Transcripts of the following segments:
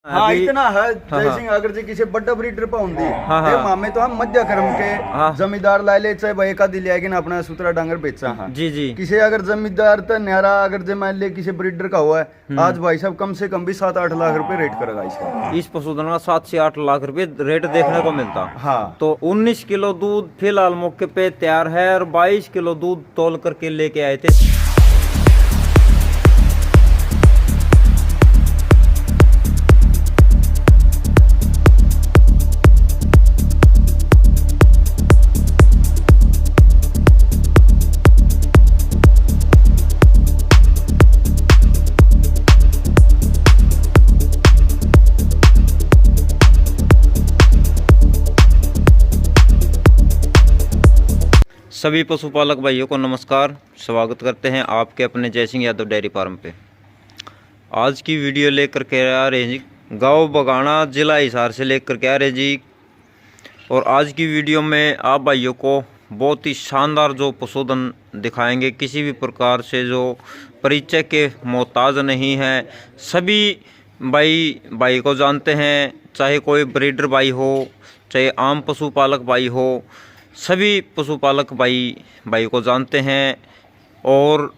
हाँ अभी इतना है हाँ, जैसे अगर जे किसी बड़ा ब्रीडर पाउंदी हाँ, हाँ। मामे तो हम मध्य क्रम के हाँ। जमींदार ला ले चाहे भाई का दिल आएगी ना अपना सूत्रा डांगर बेचा हाँ जी जी किसी अगर जमींदार तो न्यारा अगर जे मान ले किसी ब्रीडर का हुआ है आज भाई साहब कम से कम भी 7-8 लाख रुपए रेट करेगा इसका। इस पशुधन का 7 से 8 लाख रुपए रेट देखने को मिलता। हाँ तो 19 किलो दूध फिलहाल मौके पे तैयार है और 22 किलो दूध तौल करके लेके आए थे। सभी पशुपालक भाइयों को नमस्कार, स्वागत करते हैं आपके अपने जय सिंह यादव डेयरी फार्म पे। आज की वीडियो लेकर के आ रहे जी गांव बगाना जिला हिसार से लेकर के आ रहे जी। और आज की वीडियो में आप भाइयों को बहुत ही शानदार जो पशुधन दिखाएंगे, किसी भी प्रकार से जो परिचय के मोहताज नहीं है। सभी भाई को जानते हैं, चाहे कोई ब्रीडर भाई हो चाहे आम पशुपालक भाई हो, सभी पशुपालक भाई को जानते हैं। और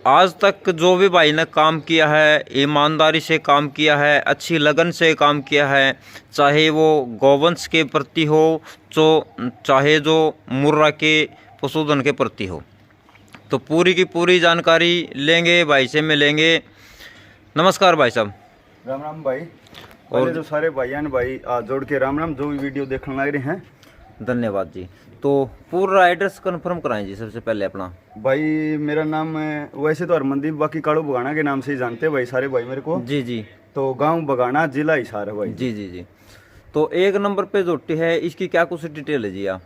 आज तक जो भी भाई ने काम किया है, ईमानदारी से काम किया है, अच्छी लगन से काम किया है, चाहे वो गौवंश के प्रति हो चाहे जो मुर्रा के पशुधन के प्रति हो। तो पूरी की पूरी जानकारी लेंगे, भाई से मिलेंगे। नमस्कार भाई साहब। राम राम भाई। और जो सारे भाइयां भाई जोड़ के राम राम जो भी वीडियो देखने लग रहे हैं, धन्यवाद जी। तो पूरा एड्रेस कंफर्म कराएं जी सबसे पहले अपना। भाई मेरा नाम है वैसे तो हरमनदीप, बाकी काड़ू बगाना के नाम से ही जानते हैं भाई सारे भाई मेरे को। जी जी। तो गांव बगाना जिला हिसार है भाई। जी जी जी। तो एक नंबर पे जोटी है, इसकी क्या कुछ डिटेल है जी आप?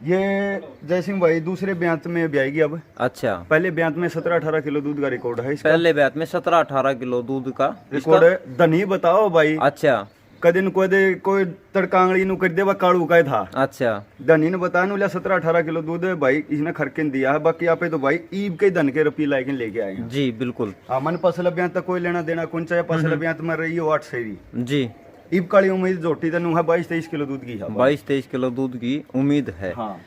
ये जय सिंह भाई दूसरे ब्यांत में ब्याएगी अब। अच्छा, पहले ब्यांत में 17-18 किलो दूध का रिकॉर्ड है इसका। पहले ब्यात में 17-18 किलो दूध का रिकॉर्ड है। धनी बताओ भाई। अच्छा कदिन कोई तड़कांगड़ी नु कर देवा काड़ू का था। अच्छा। धनी ने बताया नु 17-18 किलो दूध है भाई इसने खरके दिया है। बाकी आप तो भाई ईब के धन के रुपये लाके लेके आए हैं। जी बिल्कुल। मन फसल ब्यांत तक कोई लेना देना कौन चाहे फसल ब्यांत में रही हो 8 शेरी जी। ईब काली उम्मीद जोटी तनु है 22-23 किलो दूध की है। 22-23 किलो दूध की उम्मीद है। हाँ।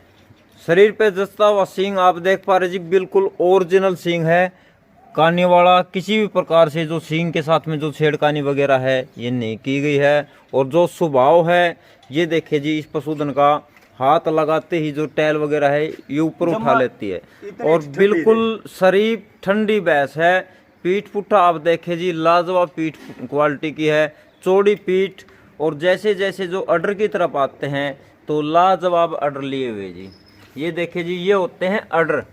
शरीर पे जस्ता हुआ सींग आप देख पा रहे जी, बिल्कुल ओरिजिनल सींग है, कानी वाला। किसी भी प्रकार से जो सींग के साथ में जो छेड़खानी वगैरह है ये नहीं की गई है। और जो स्वभाव है ये देखिए जी, इस पशुधन का हाथ लगाते ही जो टैल वगैरह है ये ऊपर उठा लेती है। और बिल्कुल शरीफ ठंडी भैंस है। पीठ पुट्ठा आप देखे जी, लाजवाब पीठ क्वालिटी की है, चौड़ी पीठ। और जैसे जैसे जो अडर की तरफ आते हैं तो लाजवाब अडर लिए हुए जी। ये देखिए जी, ये होते हैं अडर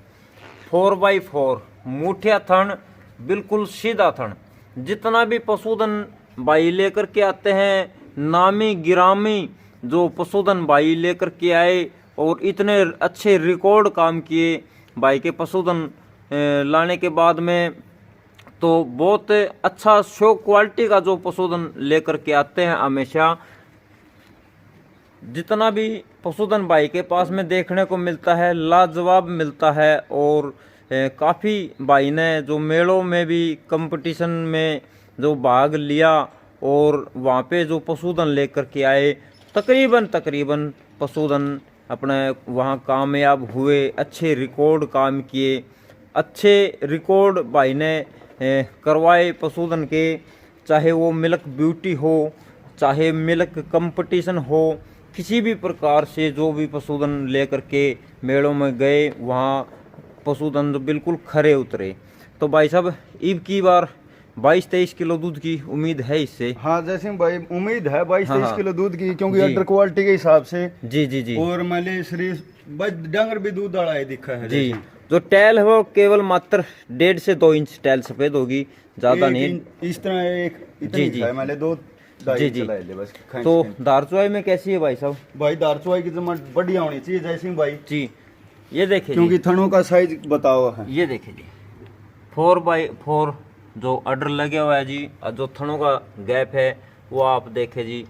4x4 मुठिया थन, बिल्कुल सीधा थन। जितना भी पशुधन भाई लेकर के आते हैं, नामी गिरामी जो पशुधन भाई लेकर के आए और इतने अच्छे रिकॉर्ड काम किए भाई के पशुधन लाने के बाद में, तो बहुत अच्छा शो क्वालिटी का जो पशुधन लेकर के आते हैं हमेशा। जितना भी पशुधन भाई के पास में देखने को मिलता है लाजवाब मिलता है। और काफ़ी भाई ने जो मेलों में भी कंपटीशन में जो भाग लिया और वहाँ पे जो पशुधन लेकर के आए, तकरीबन पशुधन अपने वहाँ कामयाब हुए, अच्छे रिकॉर्ड काम किए, अच्छे रिकॉर्ड भाई ने करवाए पशुधन के। चाहे वो मिल्क ब्यूटी हो चाहे मिल्क कंपटीशन हो, किसी भी प्रकार से जो भी पशुधन लेकर के मेलों में गए वहाँ पशुधन तो बिल्कुल खरे उतरे। तो भाई साहब ईब की बार 22-23 किलो दूध की उम्मीद है इससे। हाँ जैसे भाई उम्मीद है 22-23 हाँ। किलो दूध की, क्योंकि अडर क्वालिटी के हिसाब से। जी जी जी। और मैंने शरीर डंगर भी दूध वाला है दिखा है जी। जो टैल है वो केवल मात्र 1.5 से 2 इंच टैल सफेद होगी, ज्यादा नहीं। इस तरह एक जी जी। मैंने 2-2.5 जी जी। चलाए थे बस। तो दारचुआई में कैसी है भाई साहब? भाई दारचुआई की जमा बढ़िया होनी चाहिए जैसे भाई जी। ये देखिए क्योंकि थनों का साइज बताओ है। ये देखिए जी 4x4 जो अडर लगे हुआ है जी, और जो थनों का गैप है वो आप देखें जी,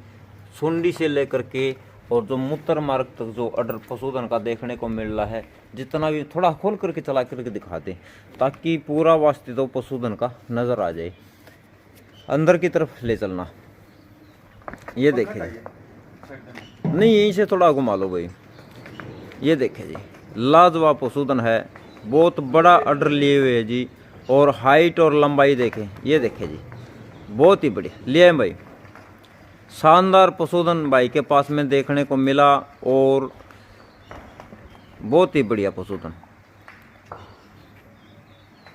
सुंडी से लेकर के और जो मूत्र मार्ग तक जो अडर पशुधन का देखने को मिल रहा है, जितना भी थोड़ा खोल करके चला करके दिखा दें ताकि पूरा वास्तविक पशुधन का नज़र आ जाए। अंदर की तरफ ले चलना। ये देखे जी, नहीं यहीं से थोड़ा घुमा लो भाई। ये देखे जी, लाजवाब पशुधन है, बहुत बड़ा ऑर्डर लिए हुए है जी। और हाइट और लंबाई देखें, ये देखे जी, बहुत ही बढ़िया लिए हैं भाई। शानदार पशुधन भाई के पास में देखने को मिला और बहुत ही बढ़िया पशुधन।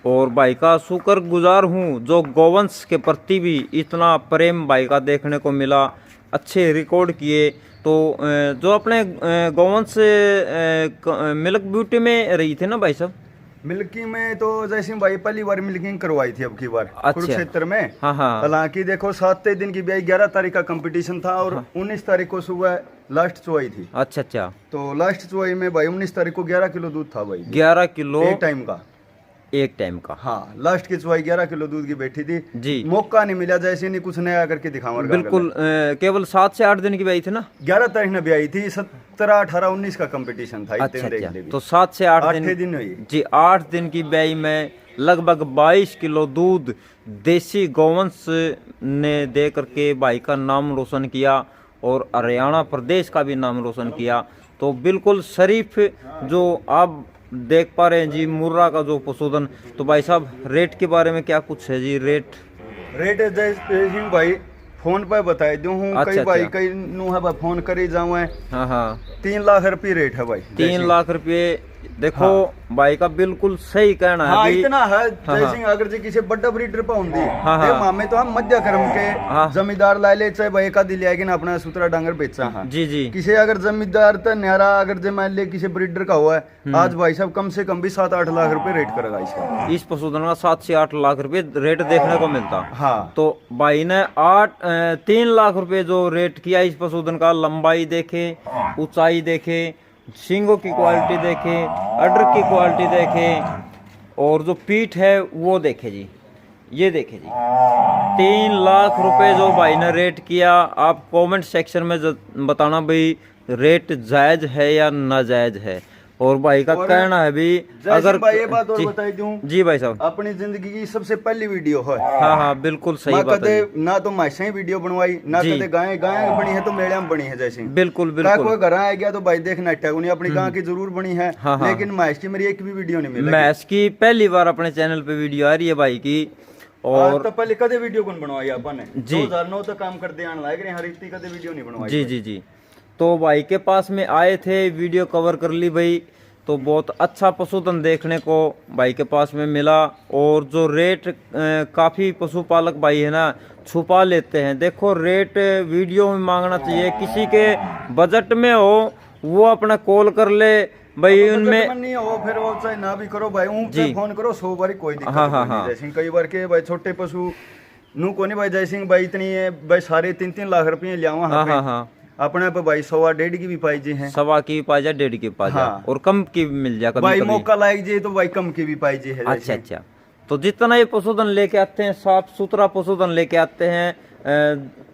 और भाई का शुक्रगुजार हूँ जो गौवंश के प्रति भी इतना प्रेम भाई का देखने को मिला, अच्छे रिकॉर्ड किए। तो जो अपने गौवंश मिल्क ब्यूटी में रही थे ना भाई साहब, मिल्किंग में तो जैसे भाई पहली बार मिल्किंग करवाई थी अब की बार अच्छा। कुरुक्षेत्र में। हाँ हाँ, हालांकि देखो 7 दिन की ब्याई 11 तारीख का कंपटीशन था और 19 तारीख को सुबह लास्ट चुवाई थी। अच्छा अच्छा, तो लास्ट चुवाई में भाई 19 तारीख को 11 किलो दूध था भाई, 11 किलो एक टाइम का। हाँ, लास्ट की चुवाई 11 किलो दूध की बैठी थी जी। मौका नहीं मिला, जैसे नहीं कुछ नया करके दिखाऊंगा। बिल्कुल, केवल 7 से 8 दिन की ब्याई थी ना, 11 तारीख ने ब्याई थी, 17, 18, 19 का कंपटीशन था। अच्छा अच्छा, तो 7 से 8 दिन हुई जी। 8 दिन की ब्याई में लगभग 22 किलो दूध देसी गौवंश ने दे करके भाई का नाम रोशन किया और हरियाणा प्रदेश का भी नाम रोशन किया। तो बिल्कुल शरीफ जो आप देख पा रहे हैं जी, मुर्रा का जो पशुधन। तो भाई साहब रेट के बारे में क्या कुछ है जी? रेट जैसे भाई फोन पे बताई दूं हूँ। अच्छा, कई भाई अच्छा। कई नु है भाई फोन करी जाऊँ। हाँ हाँ, 3 लाख रुपये रेट है भाई, 3 लाख रुपये। देखो भाई का बिल्कुल सही कहना है। हाँ, भी इतना है। हाँ, जैसे अगर जी किसी बड़ा ब्रीडर पे होंगी हाँ, मामे तो हम मध्य क्रम के हाँ। जमींदार ला ले, चाहे भाई का दिल आएगी ना अपना सूत्रा डांगर बेचा। हाँ जी जी, किसी अगर जमींदार तो न्यारा अगर जो मान ले किसी ब्रीडर का हुआ है, आज भाई साहब कम से कम भी 7-8 लाख रुपए रेट करेगा इसका। इस पशुधन का 7 से 8 लाख रुपए रेट देखने को मिलता। हाँ, तो भाई ने 3 लाख रुपए जो रेट किया इस पशुधन का। लंबाई देखे, ऊंचाई देखे, सींगों की क्वालिटी देखे, अडर की क्वालिटी देखे और जो पीठ है वो देखे जी। ये देखे जी, 3 लाख रुपए जो भाई ने रेट किया। आप कमेंट सेक्शन में बताना भाई रेट जायज है या नाजायज है। और भाई का कहना है भी, अगर भाई ये बात और बताई दूं जी भाई साहब, अपनी जिंदगी की सबसे पहली वीडियो है। हाँ हाँ, बिल्कुल सही बात है। ना तो मैं ही वीडियो बनवाई, ना कदे गाय बनी है तो मेड़िया में बनी है। जैसे बिल्कुल बिल्कुल, कोई घर आ गया तो भाई देखना नहीं, अपनी गाय की जरूर बनी है। हाँ, हाँ। लेकिन मैच की मेरी एक भी वीडियो नहीं मिली। मैच की पहली बार अपने चैनल पे वीडियो आ रही है भाई की। और तो पहले कदे वीडियो कौन बनवाई अपन ने? जी, 2009 तक काम करते आने लग रहे हैं, हर इतनी कदे वीडियो नहीं बनवाई। जी जी जी। तो भाई के पास में आए थे, वीडियो कवर कर ली भाई। तो बहुत अच्छा पशुधन देखने को भाई के पास में मिला। और जो रेट काफ़ी पशुपालक भाई है ना छुपा लेते हैं। देखो रेट वीडियो में मांगना चाहिए, किसी के बजट में हो वो अपना कॉल कर ले भाई। उनमें नहीं हो फिर वो चाहे ना भी करो भाई, उनसे फोन करो 100 बार, कोई दिक्कत हाँ, हाँ, हाँ। जैसे कई बार के भाई छोटे पशु नू को नहीं भाई, जैसे भाई इतनी है भाई, सारे 3-3 लाख रुपये लिया। हाँ हाँ हाँ, अपने पे भाई 1.25 की भी पाई जी है, 1.25 की भी पाई जाए, 1.5 की पाई जाए। हाँ। और कम की भी मिल जाए कभी भाई कभी। मौका लायक जी तो भाई कम की भी पाई जी है। अच्छा अच्छा, तो जितना ये पशुधन लेके आते हैं साफ सुथरा पशुधन लेके आते हैं।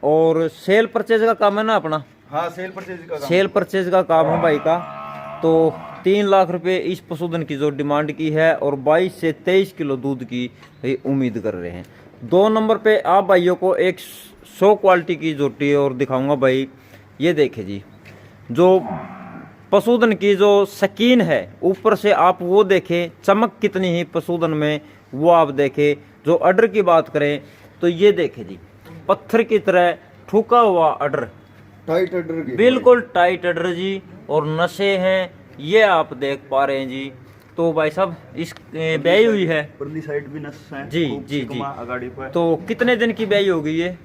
और सेल परचेज का काम है ना अपना? हाँ, सेल परचेज का काम है भाई का। तो 3 लाख रुपए इस पशुधन की जो डिमांड की है और 22 से 23 किलो दूध की उम्मीद कर रहे हैं। 2 नंबर पे आप भाइयों को एक 100 क्वालिटी की जोटी और दिखाऊंगा भाई। ये देखे जी, जो पशुधन की जो शकीन है, ऊपर से आप वो देखें चमक कितनी है पशुधन में, वो आप देखें। जो अडर की बात करें तो ये देखे जी, पत्थर की तरह ठुका हुआ अडर, टाइट अडर की, बिल्कुल टाइट अडर जी। और नशे हैं, ये आप देख पा रहे हैं जी। तो भाई साहब इस ब्याई हुई है, परली साइड भी नस है जी जी जी। आगाड़ी पे। तो कितने दिन की ब्याई होगी ये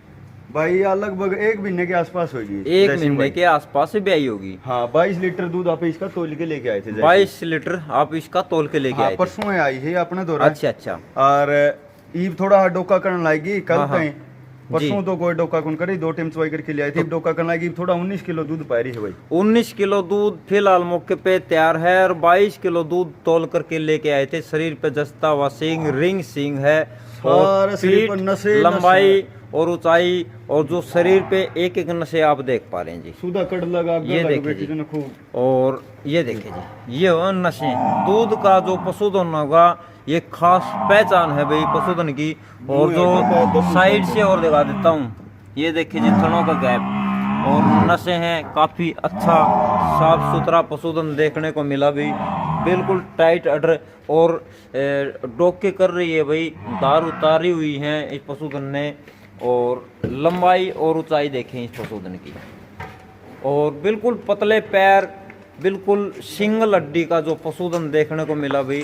भाई? लगभग 1 महीने के आसपास होगी। 1 महीने के आसपास से ब्याई होगी। हाँ, 22 लीटर दूध आप इसका तोल के लेके आए थे। 22 लीटर आप इसका तोल के लेके आए थे? परसों आई है अपने दौरा। अच्छा अच्छा। और ईब थोड़ा डोका करने लाएगी कल हाँ, कहीं। परसों तो कोई डोका कौन करी, 2 टाइम चवाई करके ले आई थी। डोका करने लाएगी थोड़ा 19 किलो दूध पा रही है भाई। 19 किलो दूध फिलहाल मौके पे तैयार है। और 22 किलो दूध तोल करके लेके आए थे। शरीर पे जस्ता हुआ सींग, रिंग सींग है, और पीठ, लंबाई और ऊंचाई, और जो शरीर पे एक एक नशे आप देख पा रहे हैं जी। सुधा कड़ लगा, ये देखे जी, और ये देखे जी, ये हो नशे। दूध का जो पशुधन होगा ये खास पहचान है भाई पशुधन की। और जो साइड से और दिखा देता हूँ, ये देखिए जी थनों का गैप, और नसें हैं, काफ़ी अच्छा साफ सुथरा पशुधन देखने को मिला भाई, बिल्कुल टाइट अडर और डोके कर रही है भाई, धार उतारी हुई है इस पशुधन ने। और लंबाई और ऊंचाई देखें इस पशुधन की, और बिल्कुल पतले पैर, बिल्कुल सिंगल हड्डी का जो पशुधन देखने को मिला भाई,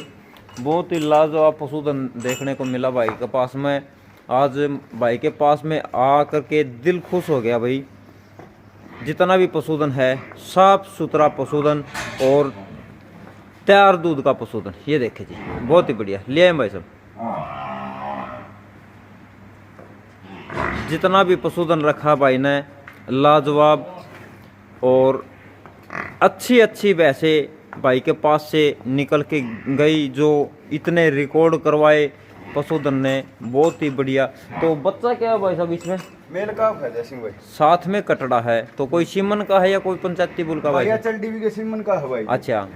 बहुत ही लाजवाब पशुधन देखने को मिला भाई के पास में। आज भाई के पास में आ करके दिल खुश हो गया भाई। जितना भी पशुधन है साफ सुथरा पशुधन और तैयार दूध का पशुधन, ये देखे जी, बहुत ही बढ़िया। ले आए भाई साहब, जितना भी पशुधन रखा भाई ने लाजवाब और अच्छी अच्छी वैसे भाई के पास से निकल के गई, जो इतने रिकॉर्ड करवाए पशुधन ने, बहुत ही बढ़िया। तो बच्चा क्या है भाई साहब इसमें? मेल का है जय सिंह भाई, साथ में कटड़ा है, तो कोई सीमन का है या कोई पंचायती बुल का भाई? चल डीवी के सिमन का है भाई। अच्छा,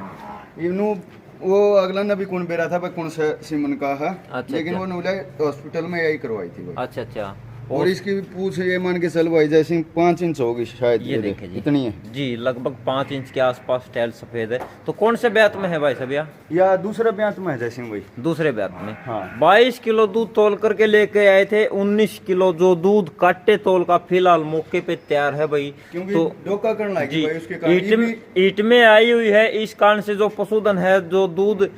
इवनु वो अगला नबी कौन बेरा था भाई, कौन सा सिमन का है। अच्छा, लेकिन अच्छा। वो नूला हॉस्पिटल में यही करवाई थी भाई। अच्छा अच्छा। और इसकी भी पूछ ये मान के चल भाई जैसे 5 इंच होगी शायद, ये देखे जी, इतनी है जी, लगभग 5 इंच के आसपास टैल सफेद है। तो कौन से ब्यात में है भाई साहब? या दूसरा ब्यात में है जय सिंह भाई? दूसरे ब्यात में। हाँ। 22 किलो दूध तोल करके लेके आए थे, 19 किलो जो दूध काटे तोल का फिलहाल मौके पे तैयार है भाई। क्योंकि तो डोका करना जी, भाई उसके कारण ईट में आई हुई है, इस कारण से जो पशुधन है जो दूध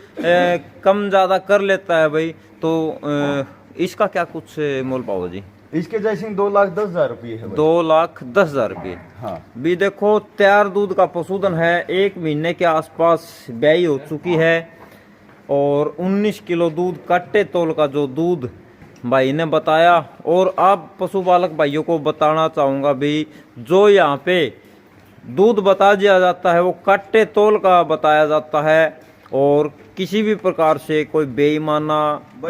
कम ज्यादा कर लेता है भाई, तो इसका क्या कुछ मोल पाओ जी? इसके जैसे 2,10,000 रुपये है भाई। 2,10,000 रुपये। हाँ। भी देखो तैयार दूध का पशुधन है, 1 महीने के आसपास ब्याई हो चुकी है, और 19 किलो दूध कट्टे तोल का जो दूध भाई ने बताया। और आप पशुपालक भाइयों को बताना चाहूँगा भी, जो यहाँ पे दूध बता दिया जाता है वो कट्टे तोल का बताया जाता है, और किसी भी प्रकार से कोई बेईमाना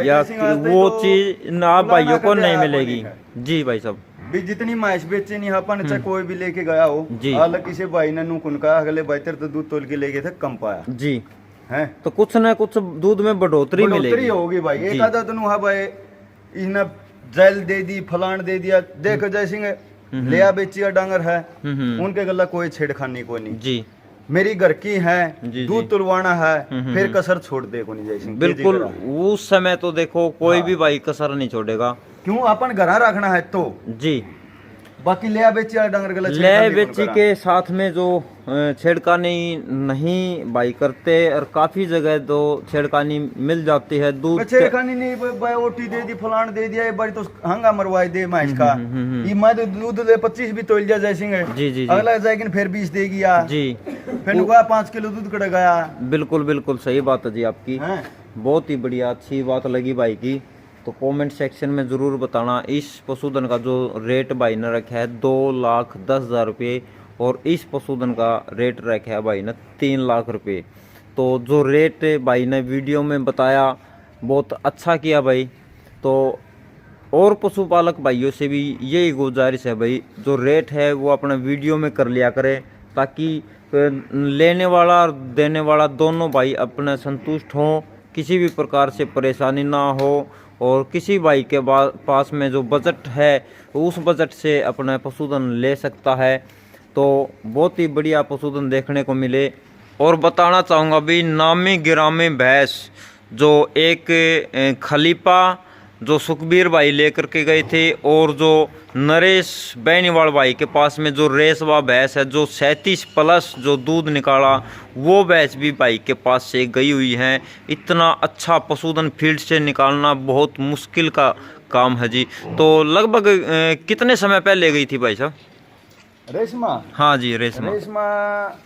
या वो चीज ना भाइयों को नहीं मिलेगी जी भाई साहब। भी जितनी माइस बेचे नहीं अपन, चाहे कोई भी लेके गया हो जी, हालांकि किसी भाई ने नुकुन का अगले बेहतर तो दूध तोल के लेके थे, कम पाया जी है, तो कुछ ना कुछ दूध में बढ़ोतरी मिलेगी होगी भाई। एक आधा तो नुहा भाई इसने जैल दे दी, फलान दे दिया, देखो जैसे लिया बेचिया डांगर है, उनके गला कोई छेड़खानी को नहीं जी। मेरी घर की है, दूध तुलवाना है, फिर कसर छोड़ दे को नहीं जैसे। बिल्कुल उस समय तो देखो कोई भी भाई कसर नहीं छोड़ेगा, क्यों अपन घर रखना है तो जी। बाकी ले बेची डांगर गला ले बेची के साथ में जो छेड़खानी नहीं भाई करते, और काफी जगह तो छेड़खानी मिल जाती है। दूध छेड़खानी नहीं भाई, ओटी दे दी, फलान दे दिया, बड़ी तो हंगा मरवाई दे माइस का, ये मैं तो दूध दे 25 भी तोल जा जैसे जी, अगला जाएगी फिर 20 देगी यार जी, फिर 5 किलो दूध कट गया। बिल्कुल बिल्कुल सही बात है जी आपकी, बहुत ही बढ़िया अच्छी बात लगी भाई की। तो कमेंट सेक्शन में ज़रूर बताना इस पशुधन का जो रेट भाई ने रखा है 2,10,000 रुपये, और इस पशुधन का रेट रखा है भाई ने 3 लाख रुपये। तो जो रेट भाई ने वीडियो में बताया बहुत अच्छा किया भाई। तो और पशुपालक भाइयों से भी यही गुजारिश है भाई, जो रेट है वो अपना वीडियो में कर लिया करें, ताकि लेने वाला और देने वाला दोनों भाई अपने संतुष्ट हों, किसी भी प्रकार से परेशानी ना हो, और किसी भाई के पास में जो बजट है उस बजट से अपना पशुधन ले सकता है। तो बहुत ही बढ़िया पशुधन देखने को मिले। और बताना चाहूँगा भी, नामी गिरामी भैंस जो एक खलीफा जो सुखबीर भाई लेकर के गए थे, और जो नरेश बैनीवाल भाई के पास में जो रेसवा भैंस है जो 37 प्लस जो दूध निकाला, वो भैंस भी भाई के पास से गई हुई हैं। इतना अच्छा पशुधन फील्ड से निकालना बहुत मुश्किल का काम है जी। तो लगभग कितने समय पहले गई थी भाई साहब रेशमा? हाँ जी, रेशमा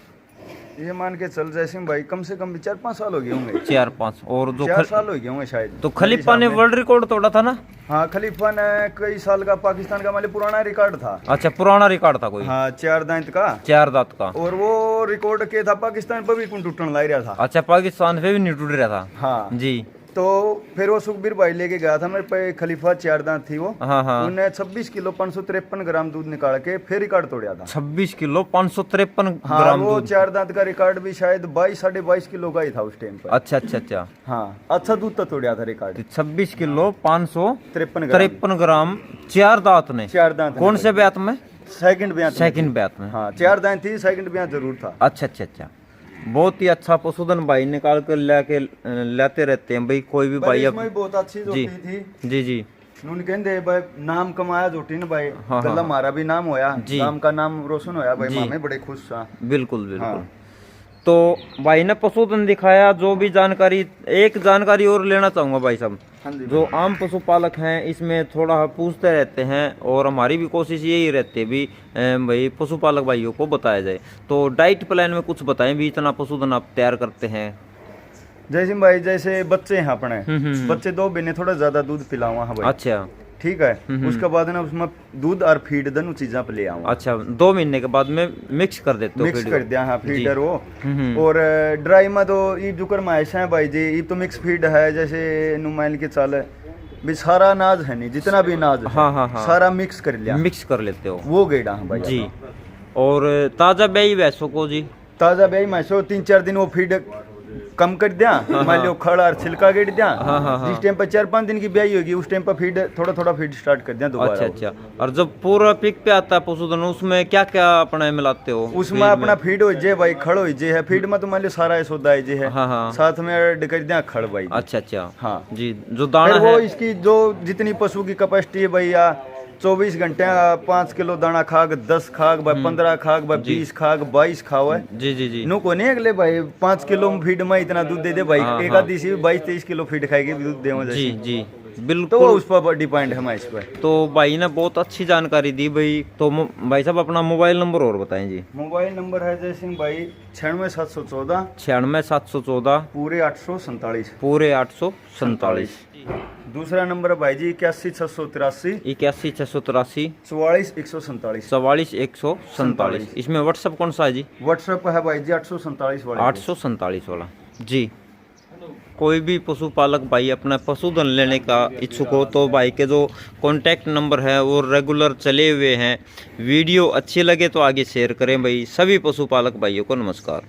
ये मान के चल जैसे भाई कम से कम 4-5 साल हो गए होंगे। 4-5 और जो 4 साल हो गए होंगे शायद। तो खलीफा ने वर्ल्ड रिकॉर्ड तोड़ा था ना? हाँ, खलीफा ने कई साल का पाकिस्तान का मतलब पुराना रिकॉर्ड था। अच्छा, पुराना रिकॉर्ड था कोई? हाँ, 4 दांत का। 4 दांत का। और वो रिकॉर्ड के था पाकिस्तान पर भी टूटने लग रहा था। अच्छा, पाकिस्तान पे भी नहीं टूट रहा था। हाँ जी। तो फिर वो सुखबीर भाई लेके गया था मेरे पे, खलीफा 4 दांत थी वो। हाँ। उन्हें 26 किलो 553 ग्राम दूध निकाल के फिर रिकॉर्ड तोड़ा था। 26 किलो 553 हाँ, ग्राम वो दूध। 4 दांत का रिकॉर्ड भी शायद 22-22.5 किलो का ही था उस टाइम पर। अच्छा। हाँ, अच्छा दूध तो तोड़ा था रिकॉर्ड। 26 किलो 553 ग्राम 4 दांत ने। 4 दांत। कौन से ब्यात में? सेकंड ब्याह में सेकंड थी। बैत में। हाँ 4 दाएं थी, सेकंड ब्याह जरूर था। अच्छा अच्छा अच्छा, बहुत ही अच्छा पशुधन भाई निकाल कर लाते रहते हैं भाई। कोई भी पर भाई इसमें भी बहुत अच्छी जोटी थी। जी जी उन्होंने कहते भाई नाम कमाया जोटी ने भाई, हाँ, गल्ला हाँ। हमारा भी नाम होया, जी। गांव का नाम रोशन होया भाई, जी। मामे बड़े खुश था। बिल्कुल बिल्कुल। हाँ। तो भाई ने पशुधन दिखाया, जो भी जानकारी, एक जानकारी और लेना चाहूंगा भाई साहब। हाँ जी। जो आम पशुपालक हैं इसमें थोड़ा पूछते रहते हैं, और हमारी भी कोशिश यही रहती है भी भाई पशुपालक भाइयों को बताया जाए। तो डाइट प्लान में कुछ बताएं भी, इतना पशुधन आप तैयार करते हैं। जैसे भाई जैसे बच्चे हैं अपने, हम्म। बच्चे 2 महीने थोड़ा ज्यादा दूध पिलाऊंगा हाँ भाई, अच्छा ठीक है। उसके बाद ना उसमें दूध और फीड दोनों चीजा पे ले आऊंगा। अच्छा, 2 महीने के बाद में मिक्स कर देते हो? मिक्स feed कर को? दिया हाँ, फीडर वो। हम्म। और ड्राई में तो ये जुकर माइस है भाई जी, ये तो मिक्स फीड है। जैसे नुमाइल के चाल भी सारा अनाज है नहीं, जितना भी अनाज है हाँ, हाँ, हाँ। सारा मिक्स कर लिया, मिक्स कर लेते हो वो गेड़ा है भाई जी। और ताजा ब्याई भैंसों को जी? ताजा ब्याई माइसो 3-4 दिन वो फीड कम कर दिया, मान लो खड़ और छिलका गेड़ दिया। हाँ, हाँ, हाँ। जिस टाइम पर 4-5 दिन की ब्याई होगी उस टाइम पर फीड थोड़ा फीड स्टार्ट कर दिया दोबारा। अच्छा अच्छा। और जब पूरा पिक पे आता है पशुधन, उसमें क्या क्या अपने मिलाते हो? उसमें feed अपना फीड हो जे भाई, खड़ हो जे है फीड में, तो मान लो सारा सौदा है जे है, हाँ, हाँ। साथ में ऐड कर दिया खड़ भाई। अच्छा अच्छा हाँ जी। जो दाना फिर वो है इसकी जो जितनी पशु की कैपेसिटी है भैया, 24 घंटे 5 किलो दाना खाग, 10 खाग भाई, 15 खाग भाई, 20 खाग, 22 खाओ है। जी जी जी। नु को नहीं अगले भाई 5 किलो फीड में इतना दूध दे दे भाई, हाँ, एक हाँ। आधी सी 22-23 किलो फीड खाएगी दूध दे जी जी तो वो बिल्कुल। उस पर डिपेंड है मैं इस पर। तो भाई ने बहुत अच्छी जानकारी दी भाई। तो भाई साहब अपना मोबाइल नंबर और बताएं जी। मोबाइल नंबर है जय सिंह भाई 96 714 96 714 पूरे 847। पूरे 847। दूसरा नंबर है भाई जी 81 683 81 683 44 147। 44 147। इसमें व्हाट्सअप कौन सा है जी? व्हाट्सएप है भाई जी 847 वाला। 847 वाला जी। कोई भी पशुपालक भाई अपना पशुधन लेने का इच्छुक हो तो भाई के जो कॉन्टैक्ट नंबर है वो रेगुलर चले हुए हैं। वीडियो अच्छी लगे तो आगे शेयर करें भाई। सभी पशुपालक भाइयों को नमस्कार।